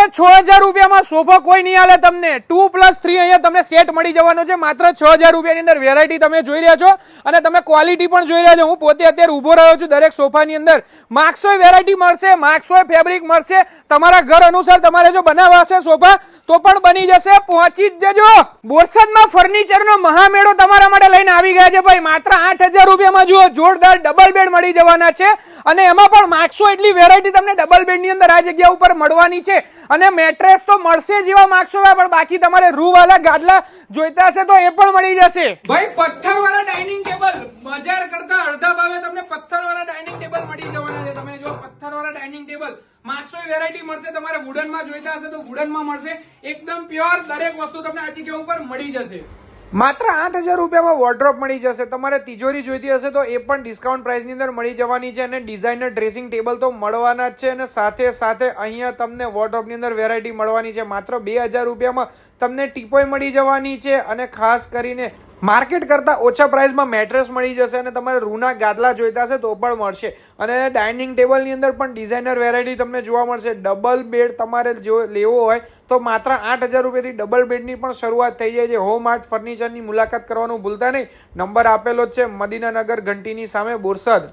6000 રૂપિયામાં સોફા કોઈ નહીં આલે તમને 2+3 અહીંયા તમને સેટ મળી જવાનો છે માત્ર 6000 રૂપિયાની અંદર વેરાયટી તમે જોઈ રહ્યા છો અને તમે ક્વોલિટી પણ જોઈ રહ્યા છો હું પોતે અત્યારે ઊભો રહ્યો છું દરેક સોફાની અંદર માર્ક્સોય વેરાયટી મળશે માર્ક્સોય ફેબ્રિક મળશે તમારા ઘર અનુસાર તમારે જો બનાવવા હશે સોફા તો પણ બની જશે પહોંચી જ જજો બોરસદમાં ફર્નિચરનો મહામેળો તમારા માટે લઈને આવી ગયા છે ભાઈ માત્ર 8000 રૂપિયામાં જુઓ જોરદાર ડબલ બેડ મળી જવાના છે અને એમાં પણ માર્ક્સો એટલી વેરાયટી તમને ડબલ બેડની અંદર આ જગ્યા ઉપર મળવાની છે અને મેટ્રેસ તો મળશે જેવા માર્ક્સો પણ બાકી તમારે રૂ વાળા ગાદલા જોઈતા હશે તો એ પણ મળી જશે ભાઈ પથ્થરવાળા ડાઇનિંગ ટેબલ બજાર કરતા અડધા ભાવે તમને પથ્થરવાળા ડાઇનિંગ ટેબલ મળી જવાના છે તમે જો પથ્થરવાળા ડાઇનિંગ ટેબલ માર્ક્સો વેરાયટી મળશે તમારે વુડન માં જોઈતા હશે તો વુડન માં મળશે એકદમ પ્યોર દરેક વસ્તુ તમને આ જગ્યા ઉપર મળી જશે માત્ર 8000 રૂપિયામાં વોર્ડરોબ મળી જશે તમારે તિજોરી જોઈતી હશે તો એ પણ ડિસ્કાઉન્ટ પ્રાઇસની અંદર મળી જવાની છે અને ડિઝાઇનર ડ્રેસિંગ ટેબલ તો મળવાના જ છે અને સાથે સાથે અહીંયા તમને વોર્ડરોબની અંદર વેરાયટી મળવાની છે માત્ર 2000 રૂપિયામાં તમને ટીપોય મળી જવાની છે અને ખાસ કરીને માર્કેટ કરતા ઓછા પ્રાઇસમાં મેટ્રેસ મળી જશે અને તમારે રૂના ગાદલા જોઈતા હશે તો પણ મળશે અને ડાઇનિંગ ટેબલની અંદર પણ ડિઝાઇનર વેરાયટી તમને જોવા મળશે ડબલ બેડ તમારે જો લેવો હોય તો માત્ર 8000 રૂપિયાથી ડબલ બેડની પણ શરૂઆત થઈ જાય છે હોમ આર્ટ ફર્નિચરની મુલાકાત કરવાનું ભૂલતા નહીં નંબર આપેલો જ છે મદીનાનગર ઘંટીની સામે બોરસદ